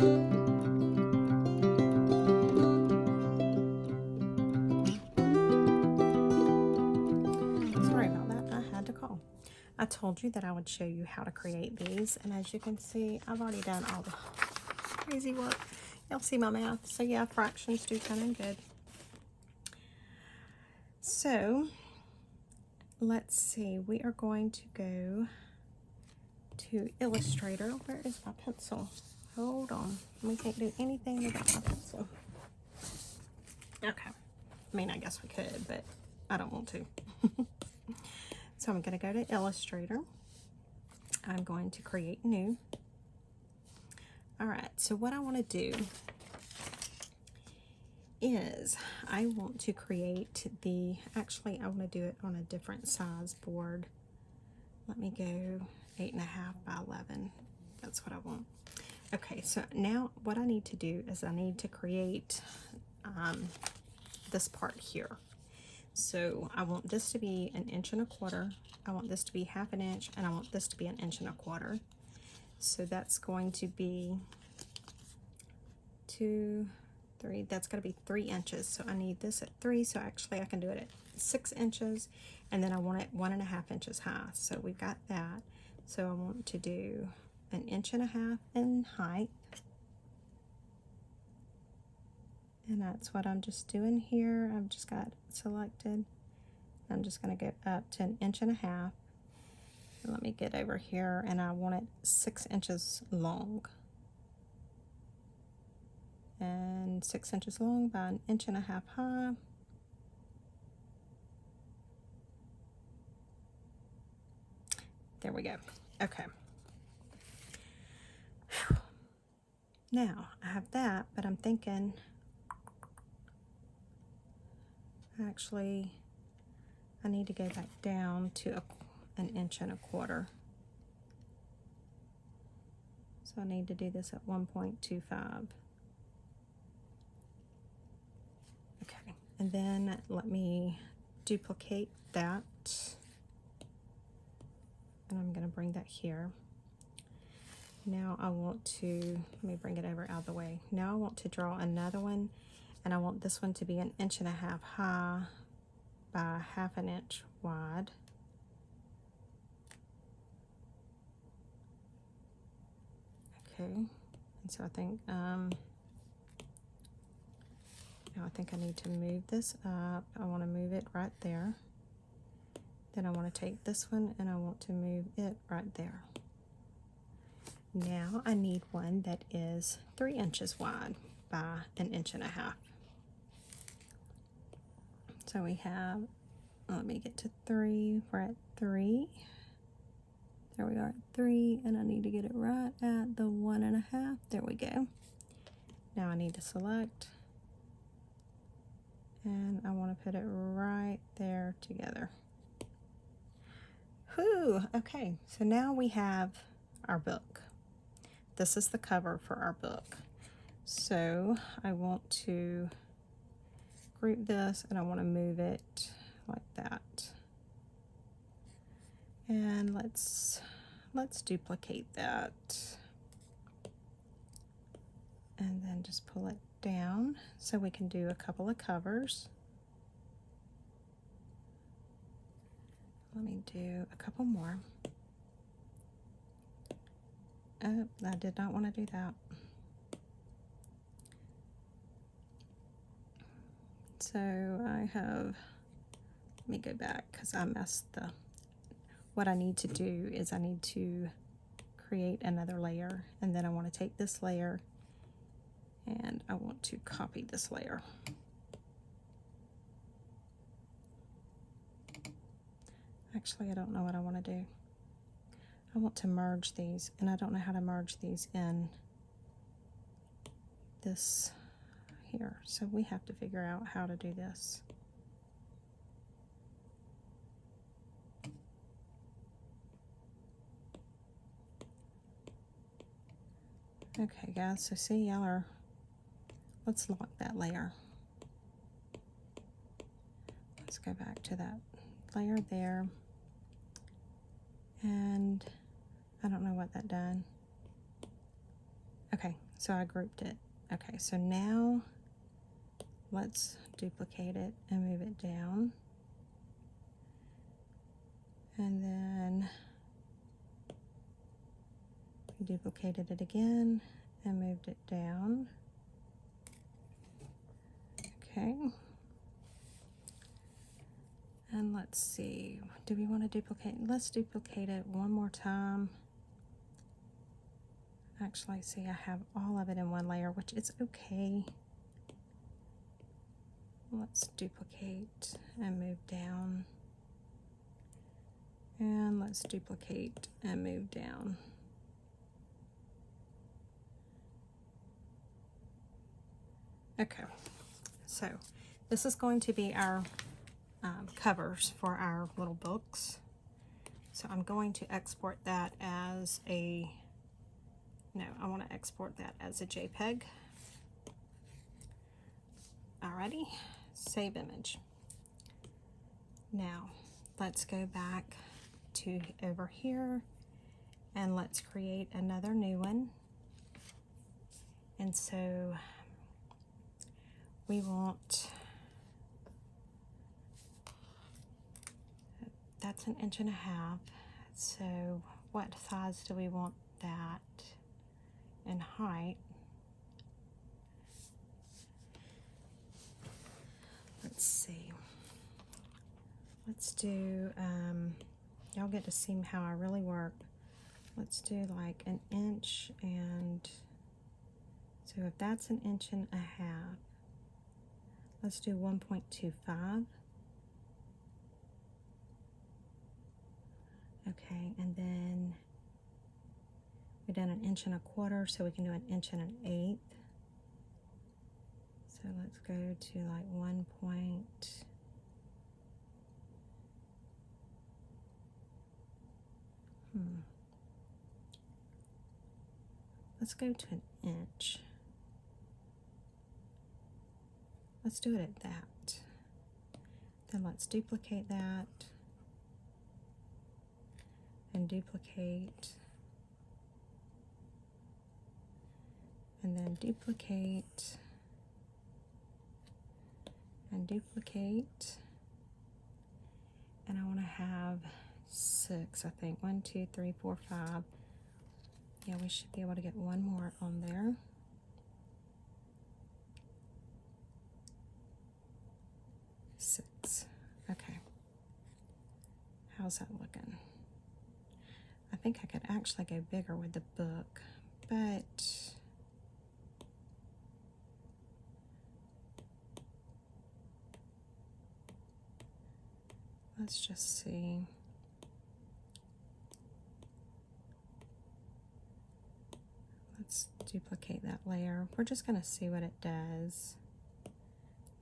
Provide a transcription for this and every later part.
Sorry about that, I had to call. I told you that I would show you how to create these, and as you can see, I've already done all the crazy work. Y'all see my math, so yeah, fractions do come in good. So let's see, we are going to go to Illustrator. Where is my pencil? Hold on, we can't do anything without my pencil. Okay, I mean, I guess we could, but I don't want to. So I'm going to go to Illustrator. I'm going to create new. All right, so what I want to do is I want to create the, actually I want to do it on a different size board. Let me go 8.5 by 11. That's what I want. Okay, so now what I need to do is I need to create this part here. So I want this to be 1 1/4 inches. I want this to be 1/2 inch, and I want this to be 1 1/4 inches. So that's going to be 2, 3. That's going to be 3 inches. So I need this at 3. So actually I can do it at 6 inches, and then I want it 1.5 inches high. So we've got that. So I want to do 1.5 inches in height. And that's what I'm just doing here. I've just got it selected. I'm just going to go up to 1.5 inches. And let me get over here, and I want it 6 inches long. And 6 inches long by 1.5 inches high. There we go. Okay. Whew. Now I have that, but I'm thinking, actually, I need to go back down to 1.25 inches. So I need to do this at 1.25. Okay, and then let me duplicate that. And I'm going to bring that here. Now I want to, let me bring it over out of the way. Now I want to draw another one, and I want this one to be 1.5 inches high by 1/2 inch wide. Okay, and so I think now I think I need to move this up. I want to move it right there. Then I want to take this one and I want to move it right there. Now I need one that is 3 inches wide by 1.5 inches. So we have, let me get to 3. We're at 3. There we are at 3, and I need to get it right at the 1.5. There we go. Now I need to select, and I want to put it right there together. Whew, okay, so now we have our book. This is the cover for our book. So I want to group this, and I want to move it like that. And let's duplicate that. And then just pull it down so we can do a couple of covers. Let me do a couple more. Oh, I did not want to do that. So I have, let me go back because I messed what I need to do is I need to create another layer, and then I want to take this layer and I want to copy this layer. Actually, I don't know what I want to do. I want to merge these, and I don't know how to merge these in this here. So we have to figure out how to do this. Okay guys, so see, y'all are, let's lock that layer. Let's go back to that layer there. And I don't know what that done. Okay, So I grouped it. Okay, so now let's duplicate it and move it down. And then we duplicated it again and moved it down. Okay. And let's see, do we want to duplicate? Let's duplicate it one more time. Actually, see, I have all of it in one layer, which is okay. Let's duplicate and move down. And let's duplicate and move down. Okay, so this is going to be our covers for our little books. So I'm going to export that as a, no, I want to export that as a JPEG. Alrighty, save image. Now, let's go back to over here and let's create another new one. And so we want, that's 1.5 inches. So what size do we want that in height? Let's see. Let's do, y'all get to see how I really work. Let's do like 1 inch, and so if that's 1.5 inches, let's do 1.25. Okay, and then we done 1.25 inches, so we can do 1 1/8 inches. So let's go to like 1 point. Let's go to 1 inch. Let's do it at that. Then let's duplicate that and duplicate and then duplicate and duplicate, and I want to have 6, I think. 1, 2, 3, 4, 5. Yeah, we should be able to get one more on there. Six. Okay. How's that looking? I think I could actually go bigger with the book, but let's just see. Let's duplicate that layer. We're just going to see what it does.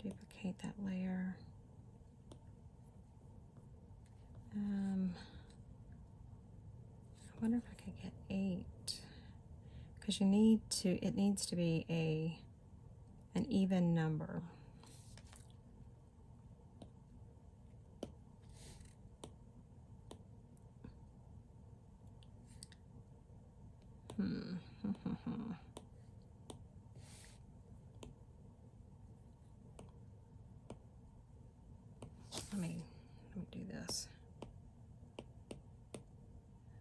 Duplicate that layer. I wonder if I could get 8, because you need to, it needs to be an even number. Let me do this.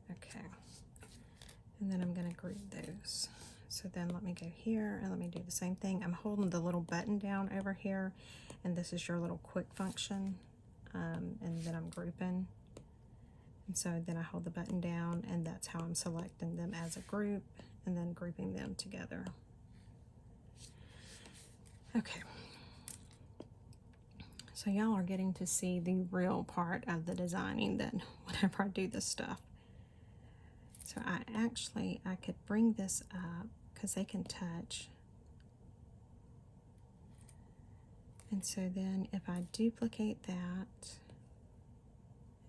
Okay. And then I'm going to group those. So then let me go here and let me do the same thing. I'm holding the little button down over here, and this is your little quick function. And then I'm grouping. And so then I hold the button down, and that's how I'm selecting them as a group and then grouping them together. Okay. So y'all are getting to see the real part of the designing then whenever I do this stuff. So I could bring this up because they can touch. And so then if I duplicate that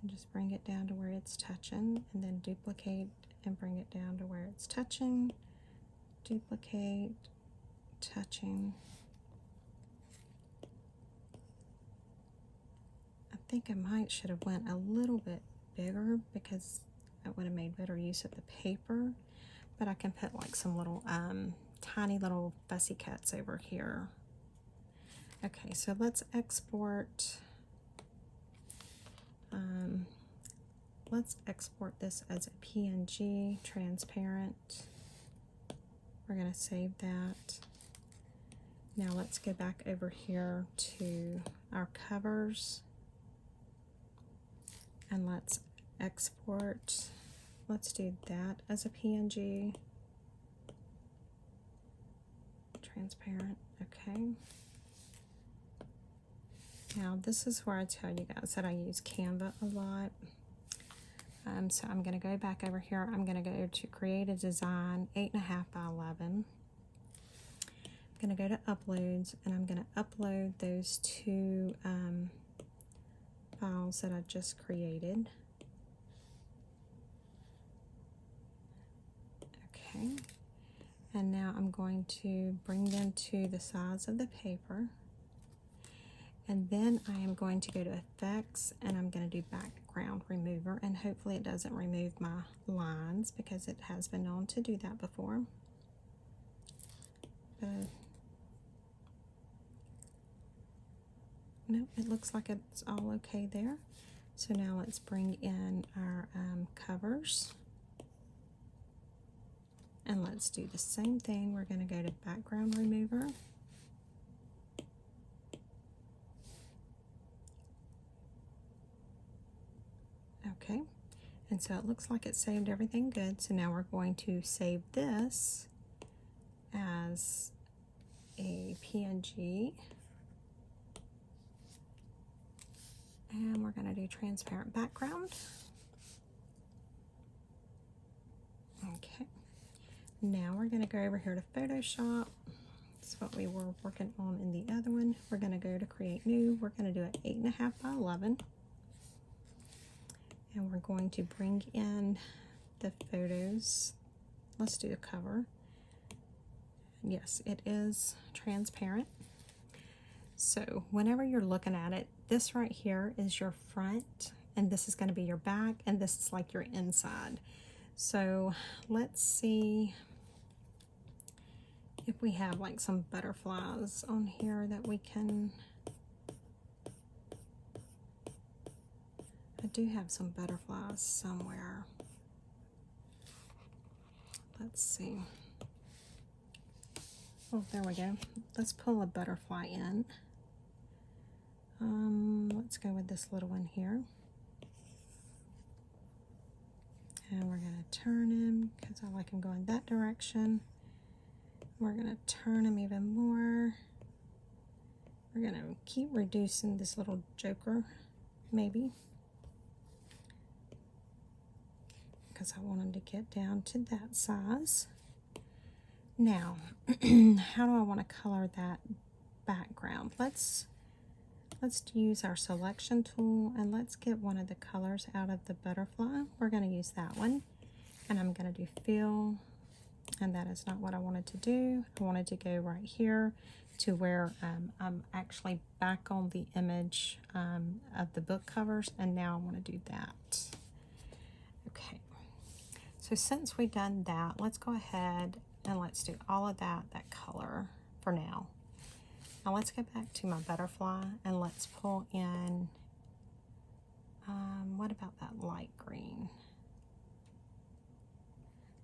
and just bring it down to where it's touching, and then duplicate and bring it down to where it's touching, duplicate, touching. I think I should have went a little bit bigger because I would have made better use of the paper, but I can put like some little tiny little fussy cuts over here. Okay, so let's export. Let's export this as a PNG, transparent. We're going to save that. Now let's go back over here to our covers and let's export. Let's do that as a PNG, transparent. Okay. Now this is where I tell you guys that I use Canva a lot. So I'm going to go back over here. I'm going to go to create a design, 8.5 by 11. I'm going to go to uploads and I'm going to upload those two files that I just created. Okay. And now I'm going to bring them to the size of the paper. And then I am going to go to effects and I'm going to do background remover, and hopefully it doesn't remove my lines because it has been known to do that before. No, it looks like it's all okay there. So now let's bring in our covers. And let's do the same thing. We're going to go to background remover. Okay, and so it looks like it saved everything good. So now we're going to save this as a PNG. And we're going to do transparent background. Okay, now we're going to go over here to Photoshop. That's what we were working on in the other one. We're going to go to create new. We're going to do it 8.5 by 11. And we're going to bring in the photos. Let's do a cover. Yes, it is transparent. So whenever you're looking at it, this right here is your front, and this is going to be your back, and this is like your inside. So let's see if we have like some butterflies on here that we can. I do have some butterflies somewhere. Let's see. Oh, there we go. Let's pull a butterfly in. Let's go with this little one here. And we're going to turn him because I like him going that direction. We're going to turn him even more. We're going to keep reducing this little joker, maybe, because I want him to get down to that size. Now, how do I want to color that background? Let's use our selection tool and let's get one of the colors out of the butterfly. We're going to use that one, and I'm going to do fill, and that is not what I wanted to do. I wanted to go right here to where I'm actually back on the image of the book covers, and now I want to do that. Okay, so since we've done that, let's go ahead and let's do all of that color for now. Now let's go back to my butterfly and let's pull in, what about that light green?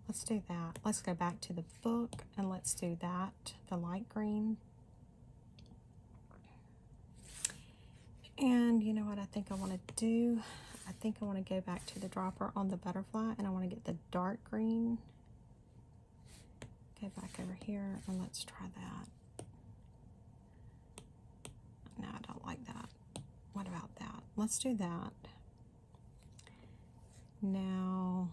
Let's do that. Let's go back to the book and let's do that, the light green. And you know what I think I want to do? I think I want to go back to the dropper on the butterfly and I want to get the dark green. Go back over here and let's try that. No, I don't like that. What about that? Let's do that. Now,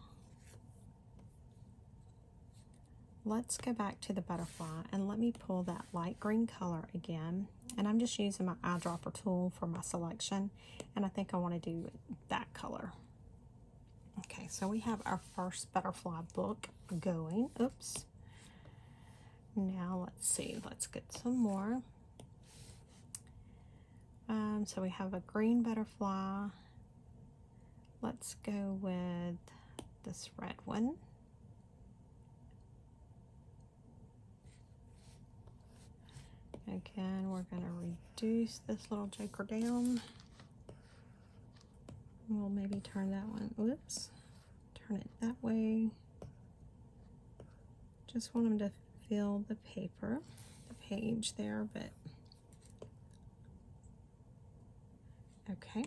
let's go back to the butterfly and let me pull that light green color again. And I'm just using my eyedropper tool for my selection. And I think I want to do that color. Okay, so we have our first butterfly book going. Oops. Now let's see, let's get some more. So we have a green butterfly. Let's go with this red one. Again, we're going to reduce this little joker down. We'll maybe turn that one, whoops, turn it that way. Just want them to fill the paper, the page there, but okay.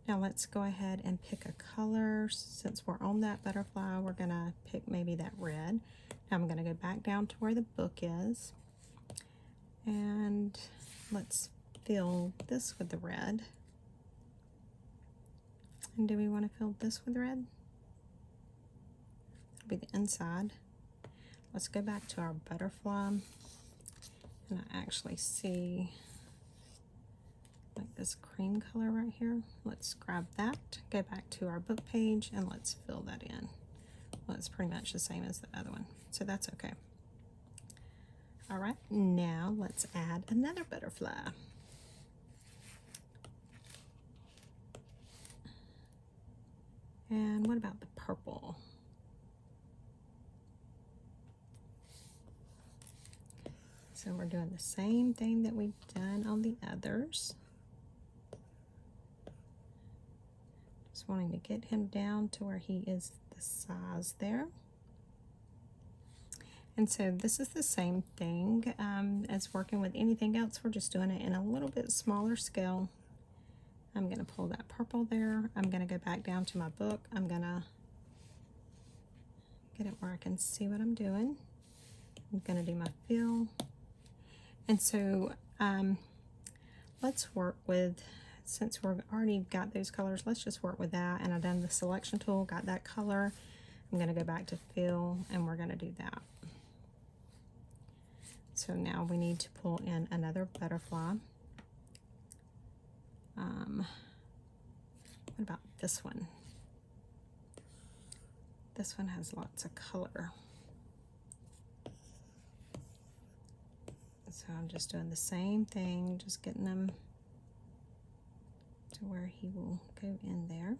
Now let's go ahead and pick a color. Since we're on that butterfly, we're gonna pick maybe that red. Now I'm gonna go back down to where the book is, and let's fill this with the red. And do we want to fill this with red? That'll be the inside. Let's go back to our butterfly, and I actually see like this cream color right here. Let's grab that, go back to our book page, and let's fill that in. Well, it's pretty much the same as the other one, so that's okay. All right, now let's add another butterfly. And what about the purple? So we're doing the same thing that we've done on the others. Just wanting to get him down to where he is the size there. And so this is the same thing as working with anything else. We're just doing it in a little bit smaller scale. I'm going to pull that purple there. I'm going to go back down to my book. I'm going to get it where I can see what I'm doing. I'm going to do my fill. And so let's work with, since we've already got those colors, let's just work with that. And I've done the selection tool, got that color. I'm going to go back to fill, and we're going to do that. So now we need to pull in another butterfly. What about this one? This one has lots of color. So I'm just doing the same thing, just getting them to where he will go in there.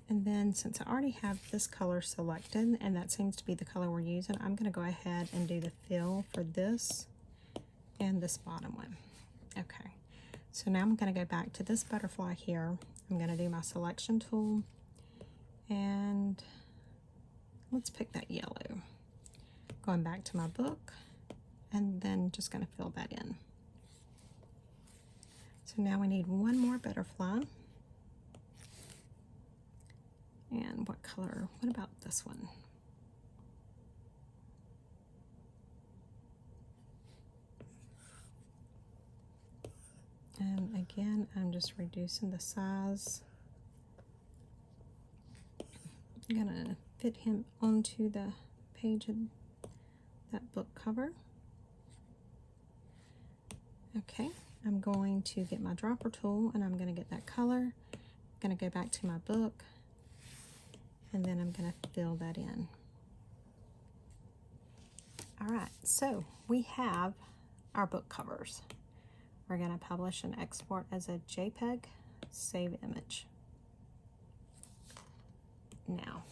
And then since I already have this color selected, and that seems to be the color we're using, I'm going to go ahead and do the fill for this and this bottom one. Okay, so now I'm going to go back to this butterfly here. I'm going to do my selection tool, and let's pick that yellow. Going back to my book, and then just going to fill that in. So now we need one more butterfly. And what color? What about this one? And again, I'm just reducing the size. I'm gonna fit him onto the page of that book cover. Okay, I'm going to get my dropper tool, and I'm going to get that color. I'm going to go back to my book, and then I'm going to fill that in. All right, so we have our book covers. We're going to publish and export as a JPEG, save image. Now,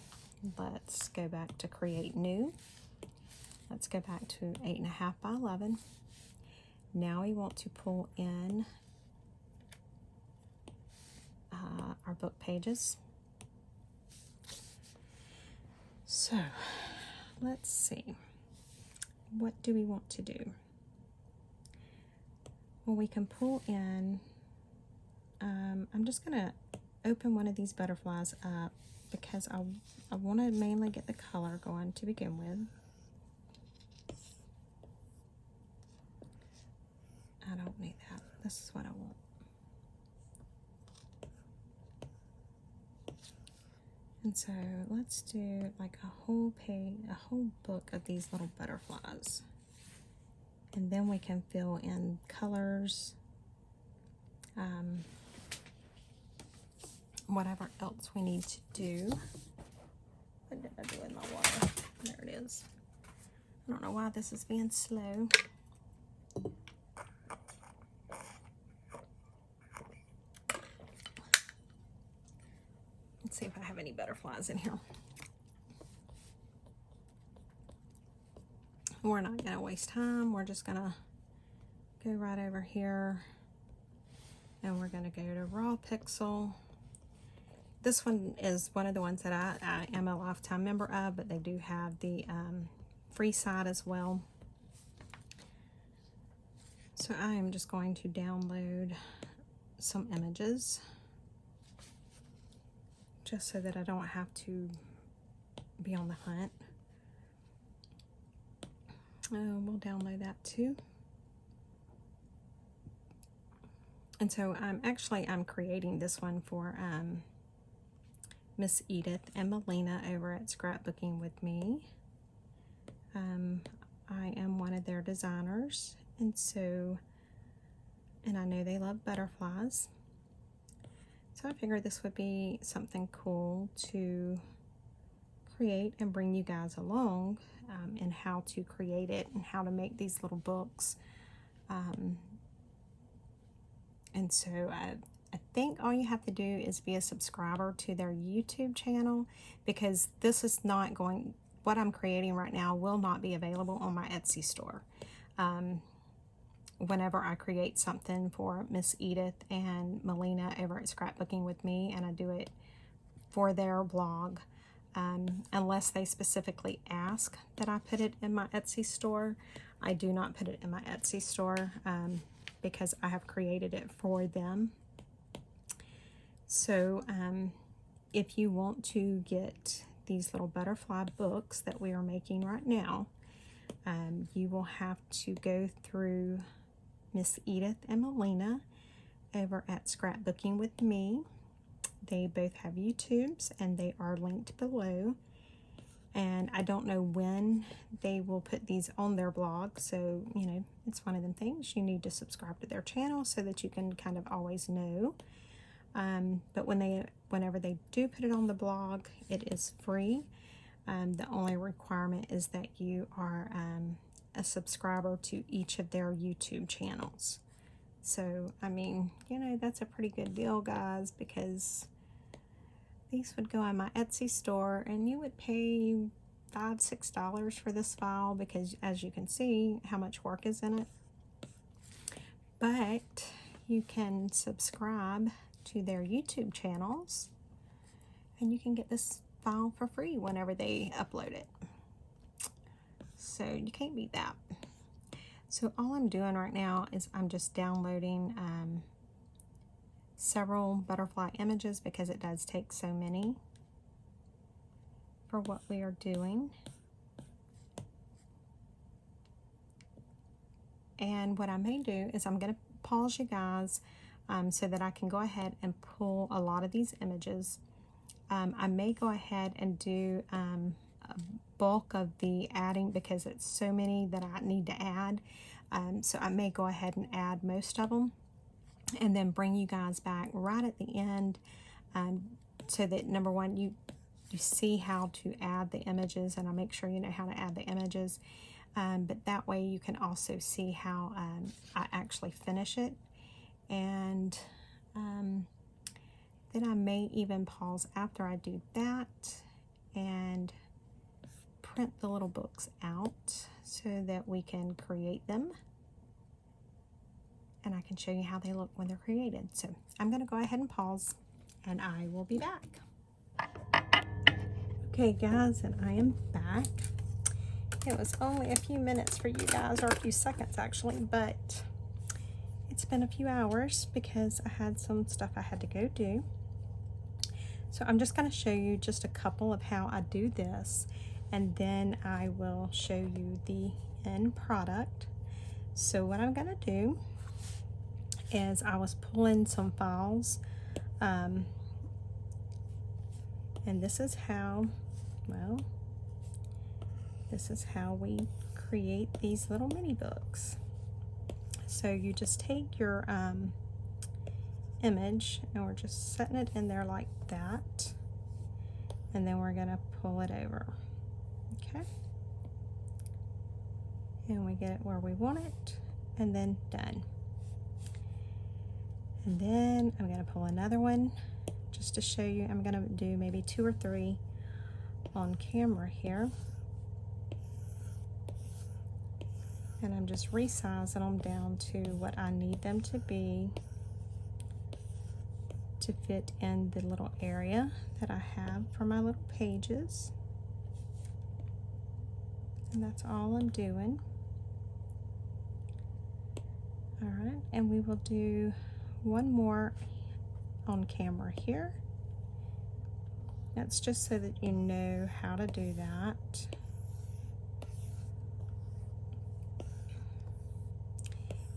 let's go back to create new. Let's go back to 8.5 by 11. Now we want to pull in our book pages. So let's see, what do we want to do? Well, we can pull in, I'm just gonna open one of these butterflies up because I want to mainly get the color going to begin with. I don't need that. This is what I want. And so let's do like a whole page, a whole book of these little butterflies. And then we can fill in colors, whatever else we need to do. What did I do with my water? There it is. I don't know why this is being slow. Let's see if I have any butterflies in here. we're not going to waste time. We're just going to go right over here, and we're going to go to raw pixel. This one is one of the ones that I am a lifetime member of, but they do have the free side as well. So I am just going to download some images just so that I don't have to be on the hunt. We'll download that too. And so I'm creating this one for Miss Edith and Melina over at Scrapbooking with Me. I am one of their designers, and I know they love butterflies. So I figured this would be something cool to create and bring you guys along in how to create it and how to make these little books. And so I think all you have to do is be a subscriber to their YouTube channel, because this is not going, what I'm creating right now will not be available on my Etsy store. Whenever I create something for Miss Edith and Melina over at Scrapbooking with Me, and I do it for their blog, unless they specifically ask that I put it in my Etsy store, I do not put it in my Etsy store because I have created it for them. So if you want to get these little butterfly books that we are making right now, you will have to go through Miss Edith and Melina over at Scrapbooking with Me. They both have YouTubes, and they are linked below. And I don't know when they will put these on their blog, so you know, it's one of them things. You need to subscribe to their channel so that you can kind of always know. But whenever they do put it on the blog, it is free. The only requirement is that you are a subscriber to each of their YouTube channels. So, I mean, you know, that's a pretty good deal, guys, because these would go on my Etsy store, and you would pay $5, $6 for this file, because as you can see how much work is in it. But you can subscribe to their YouTube channels, and you can get this file for free whenever they upload it. So you can't beat that. So all I'm doing right now is I'm just downloading several butterfly images, because it does take so many for what we are doing. And what I may do is I'm going to pause you guys so that I can go ahead and pull a lot of these images. I may go ahead and do a bulk of the adding, because it's so many that I need to add. So I may go ahead and add most of them, and then bring you guys back right at the end, so that number one, you see how to add the images, and I'll make sure you know how to add the images. But that way you can also see how I actually finish it. And then I may even pause after I do that and print the little books out so that we can create them. And I can show you how they look when they're created. So I'm going to go ahead and pause, and I will be back. Okay, guys, and I am back. It was only a few minutes for you guys, or a few seconds actually, but it's been a few hours because I had some stuff I had to go do. So I'm just going to show you just a couple of how I do this, and then I will show you the end product. So what I'm going to do is I was pulling some files, and this is how, well, this is how we create these little mini books. So you just take your image, and we're just setting it in there like that, and then we're going to pull it over. Okay, and we get it where we want it, and then done. And then I'm going to pull another one just to show you. I'm going to do maybe 2 or 3 on camera here. And I'm just resizing them down to what I need them to be to fit in the little area that I have for my little pages. And that's all I'm doing. All right, and we will do one more on camera here. That's just so that you know how to do that.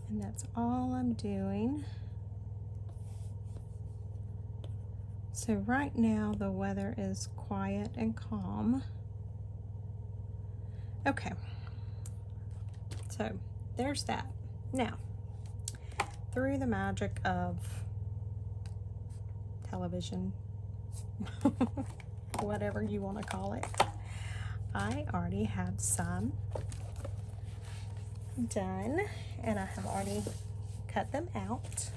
And that's all I'm doing. So right now the weather is quiet and calm. Okay, so there's that. Now, through the magic of television, whatever you want to call it, I already have some done, and I have already cut them out.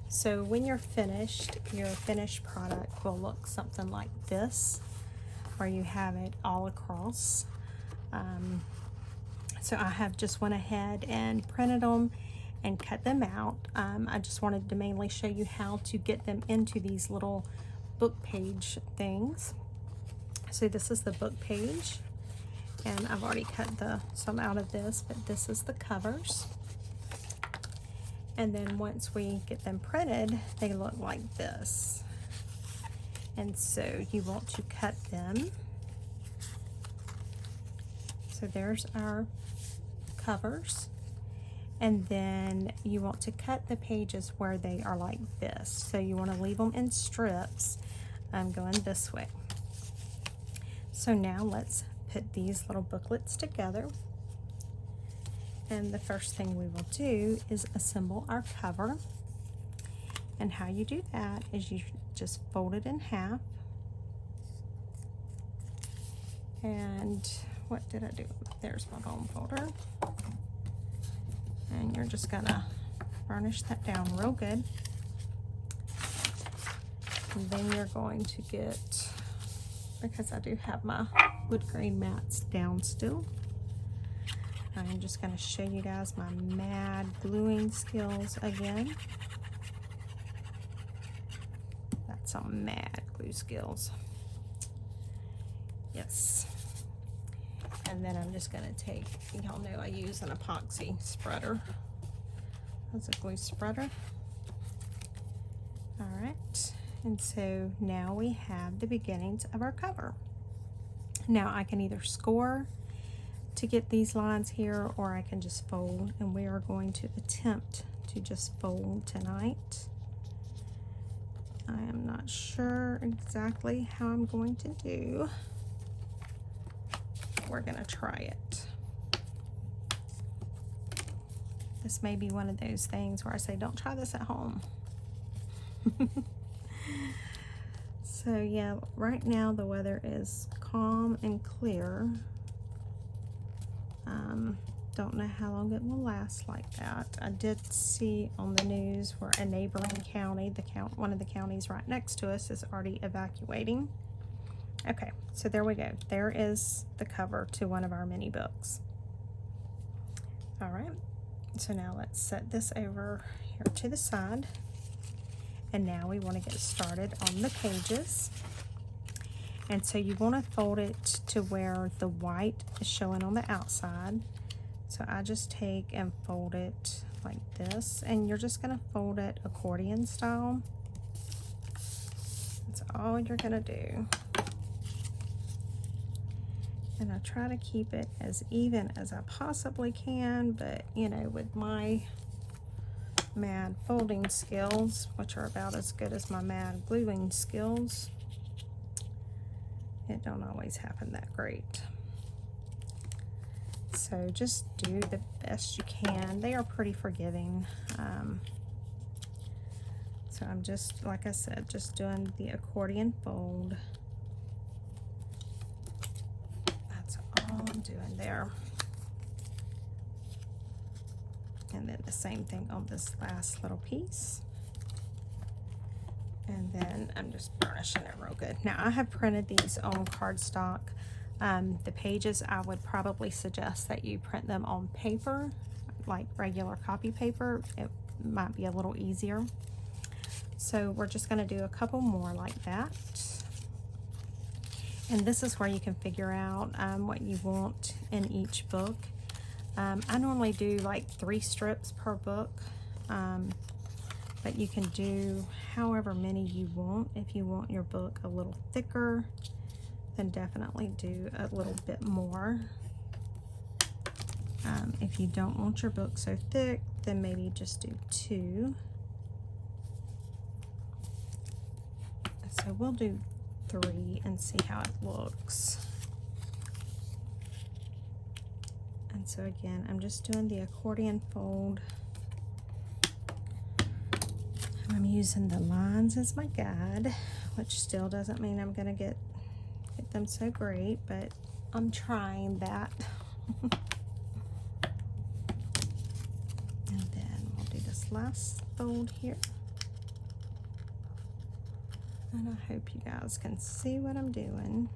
So when you're finished, your finished product will look something like this, where you have it all across. So I have just went ahead and printed them and cut them out. I just wanted to mainly show you how to get them into these little book page things. So this is the book page, and I've already cut some out of this, but this is the covers. And then once we get them printed, they look like this. And so you want to cut them. So there's our covers. And then you want to cut the pages where they are like this. So you want to leave them in strips. I'm going this way. So now let's put these little booklets together. And the first thing we will do is assemble our cover. And how you do that is you just fold it in half. And what did I do? There's my home folder. And you're just gonna burnish that down real good. And then you're going to get, because I do have my wood grain mats down still, I'm just going to show you guys my mad gluing skills again. That's some mad glue skills. Yes. And then I'm just going to take, y'all know I use an epoxy spreader. That's a glue spreader. All right. And so now we have the beginnings of our cover. Now I can either score to get these lines here, or I can just fold, and we are going to attempt to just fold tonight. I am not sure exactly how I'm going to do. We're gonna try it. This may be one of those things where I say, don't try this at home. So yeah, right now the weather is calm and clear. Don't know how long it will last like that. I did see on the news where a neighboring county, one of the counties right next to us, is already evacuating. Okay, so there we go. There is the cover to one of our mini books. All right, so now let's set this over here to the side. And now we want to get started on the pages. And so you want to fold it to where the white is showing on the outside. So I just take and fold it like this, and you're just going to fold it accordion style. That's all you're going to do. And I try to keep it as even as I possibly can, but you know, with my mad folding skills, which are about as good as my mad gluing skills, it don't always happen that great. So just do the best you can. They are pretty forgiving. So I'm just, like I said, just doing the accordion fold. That's all I'm doing there. And then the same thing on this last little piece. And then I'm just burnishing it real good. Now I have printed these on cardstock. The pages, I would probably suggest that you print them on paper, like regular copy paper. It might be a little easier. So we're just going to do a couple more like that. And this is where you can figure out what you want in each book. I normally do like 3 strips per book, but you can do however many you want. If you want your book a little thicker, then definitely do a little bit more. If you don't want your book so thick, then maybe just do 2. So we'll do 3 and see how it looks. And so again, I'm just doing the accordion fold. I'm using the lines as my guide, which still doesn't mean I'm gonna get them so great, but I'm trying that. And then we'll do this last fold here. And I hope you guys can see what I'm doing.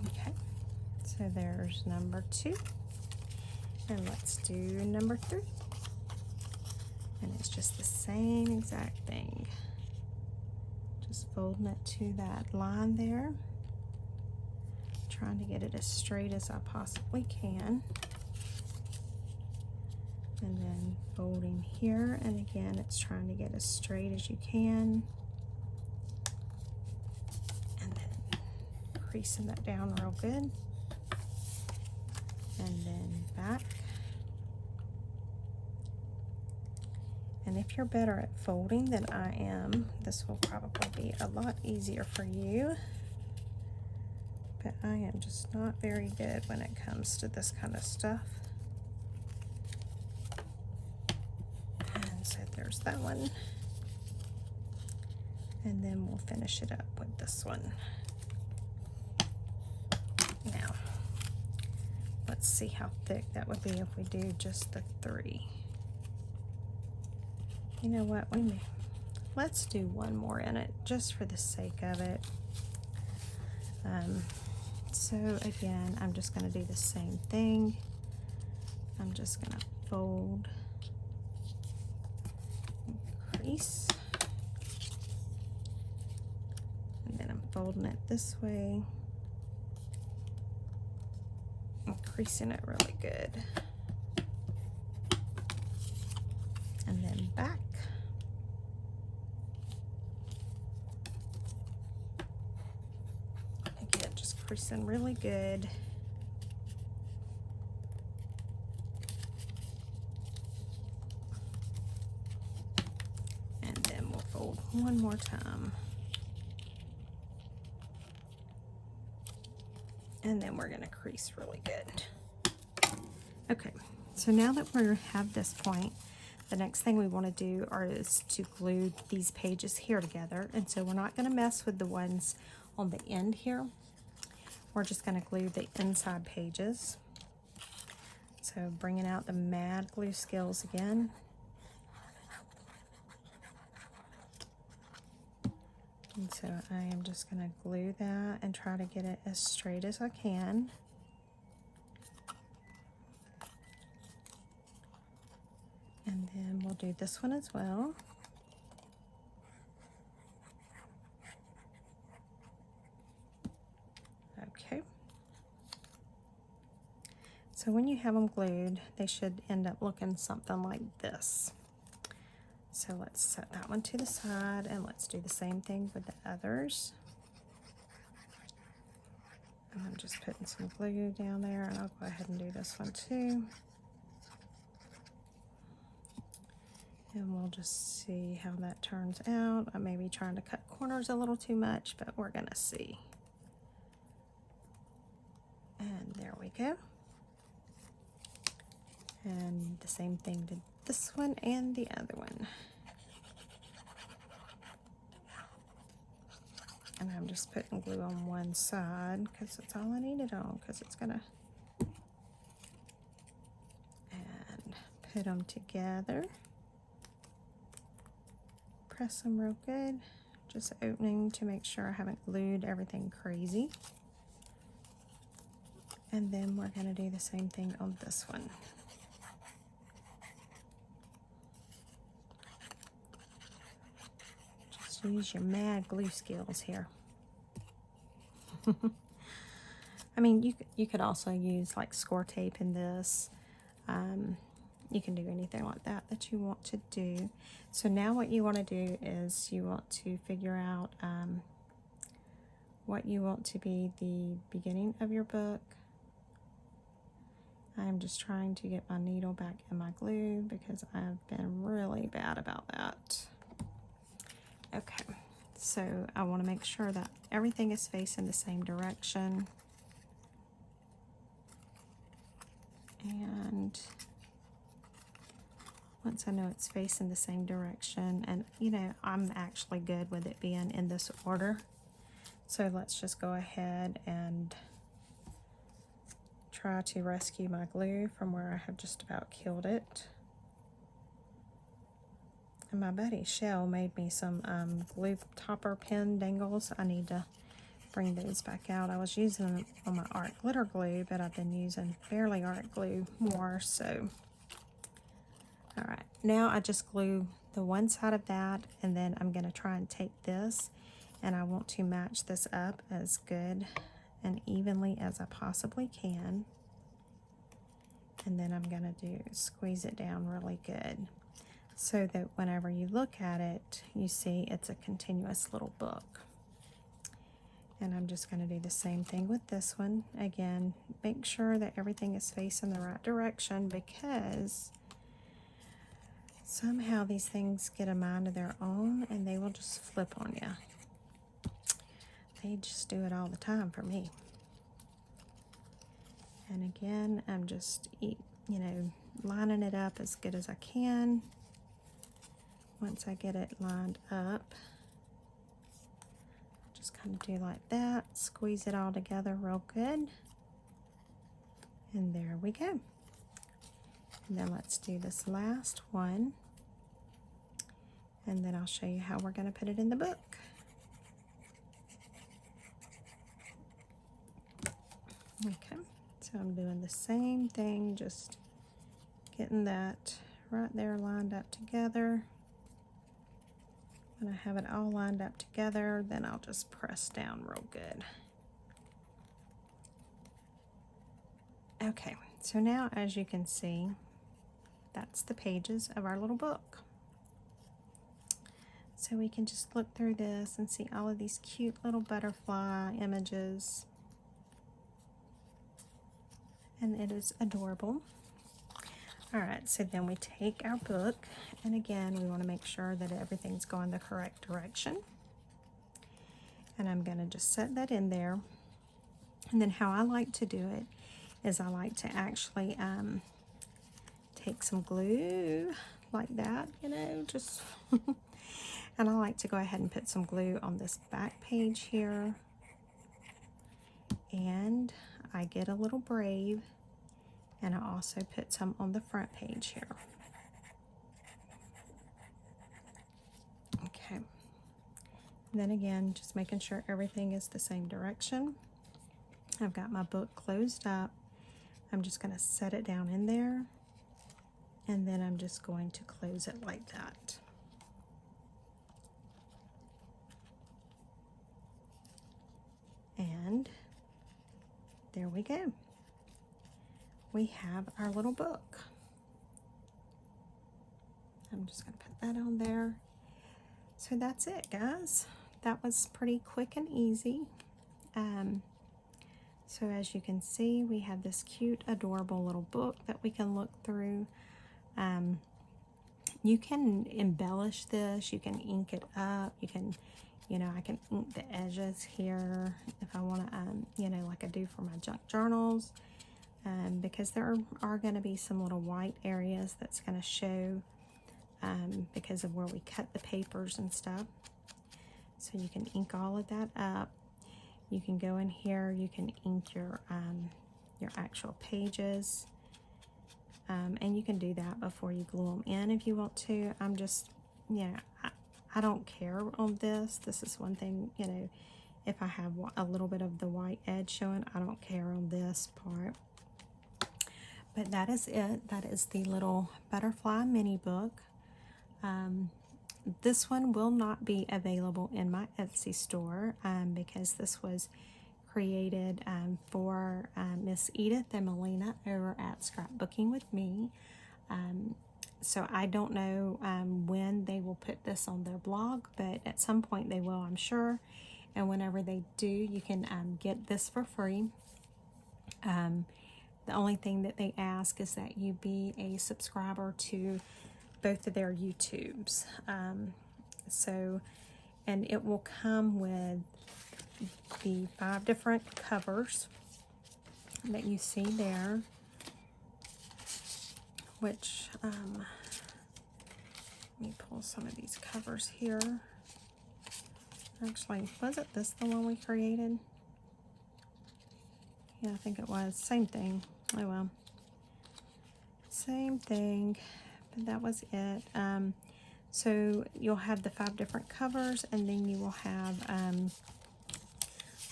Okay, so there's number 2. And let's do number 3. And it's just the same exact thing. Just folding it to that line there. Trying to get it as straight as I possibly can. And then folding here, and again, it's trying to get as straight as you can. And then creasing that down real good. And then back. And if you're better at folding than I am, this will probably be a lot easier for you. But I am just not very good when it comes to this kind of stuff. And so there's that one. And then we'll finish it up with this one. Now, let's see how thick that would be if we do just the 3. You know what, let's do one more in it just for the sake of it. So again, I'm just going to do the same thing. I'm just going to fold, crease, and then I'm folding it this way and creasing it really good. And then back. Again, just creasing really good. And then we'll fold one more time. And then we're gonna crease really good. Okay, so now that we have this point, the next thing we want to do is to glue these pages here together. And so we're not going to mess with the ones on the end here. We're just going to glue the inside pages. So bringing out the mad glue skills again. And so I am just going to glue that and try to get it as straight as I can. And then we'll do this one as well. Okay. So when you have them glued, they should end up looking something like this. So let's set that one to the side and let's do the same thing with the others. And I'm just putting some glue down there, and I'll go ahead and do this one too. And we'll just see how that turns out. I may be trying to cut corners a little too much, but we're gonna see. And there we go. And the same thing to this one and the other one. And I'm just putting glue on one side because that's all I need it on, because it's gonna, and put them together. Press them real good, Just opening to make sure I haven't glued everything crazy. And then we're going to do the same thing on this one. Just use your mad glue skills here. I mean, you could also use like score tape in this. You can do anything like that that you want to do. So now what you want to do is you want to figure out what you want to be the beginning of your book. I'm just trying to get my needle back in my glue because I've been really bad about that. Okay, so I want to make sure that everything is facing the same direction. And once I know it's facing the same direction, and you know, I'm actually good with it being in this order. So let's just go ahead and try to rescue my glue from where I have just about killed it. And my buddy Chelle made me some glue topper pen dangles. I need to bring those back out. I was using them on my art glitter glue, but I've been using Fairly Art glue more, so. All right, now I just glue the one side of that, and then I'm gonna try and take this, and I want to match this up as good and evenly as I possibly can. And then I'm gonna squeeze it down really good so that whenever you look at it, you see it's a continuous little book. And I'm just gonna do the same thing with this one. Again, make sure that everything is facing the right direction, because somehow these things get a mind of their own and they will just flip on you. They just do it all the time for me. And again, I'm just, lining it up as good as I can. Once I get it lined up, just kind of do like that, squeeze it all together real good. And there we go. And then let's do this last one, and then I'll show you how we're going to put it in the book. Okay, so I'm doing the same thing, just getting that right there lined up together. When I have it all lined up together, then I'll just press down real good. Okay, so now as you can see, that's the pages of our little book. So we can just look through this and see all of these cute little butterfly images. And it is adorable. All right, so then we take our book, and again, we want to make sure that everything's going the correct direction. And I'm going to just set that in there. And then how I like to do it is I like to actually take some glue like that, just and I like to go ahead and put some glue on this back page here, and I get a little brave, and I also put some on the front page here. Okay, and then again, just making sure everything is the same direction. I've got my book closed up. I'm just going to set it down in there, and then I'm just going to close it like that. And there we go. We have our little book. I'm just going to put that on there. So that's it, guys. That was pretty quick and easy. So as you can see, we have this cute, adorable little book that we can look through. You can embellish this, you can ink it up, you can, I can ink the edges here if I want to, like I do for my junk journals, because there are going to be some little white areas that's going to show because of where we cut the papers and stuff. So you can ink all of that up. You can go in here, you can ink your actual pages, and you can do that before you glue them in if you want to. I'm just, I I don't care on this. This is one thing, you know, if I have a little bit of the white edge showing, I don't care on this part. But that is it. That is the little butterfly mini book. This one will not be available in my Etsy store because this was created for Miss Edith and Melina over at Scrapbooking with Me. So I don't know when they will put this on their blog, but at some point they will, I'm sure. And whenever they do, you can get this for free. The only thing that they ask is that you be a subscriber to both of their YouTubes. And it will come with the 5 different covers that you see there, which, let me pull some of these covers here. Actually, wasn't this the one we created? Yeah, I think it was. Same thing. Oh well. Same thing, but that was it. So you'll have the 5 different covers, and then you will have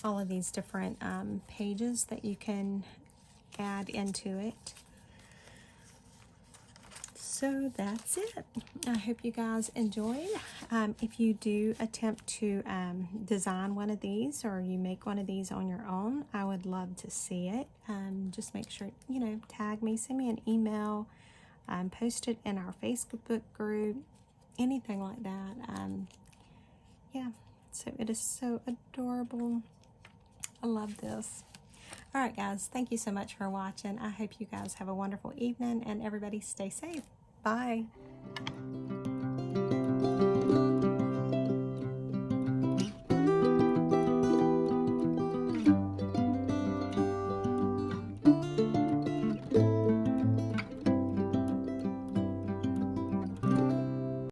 all of these different pages that you can add into it. So that's it. I hope you guys enjoyed. If you do attempt to design one of these, or you make one of these on your own, I would love to see it. Just make sure, you know, tag me, send me an email, post it in our Facebook group, anything like that. Yeah, so it is so adorable. I love this. All right, guys, thank you so much for watching. I hope you guys have a wonderful evening, and everybody stay safe. Bye.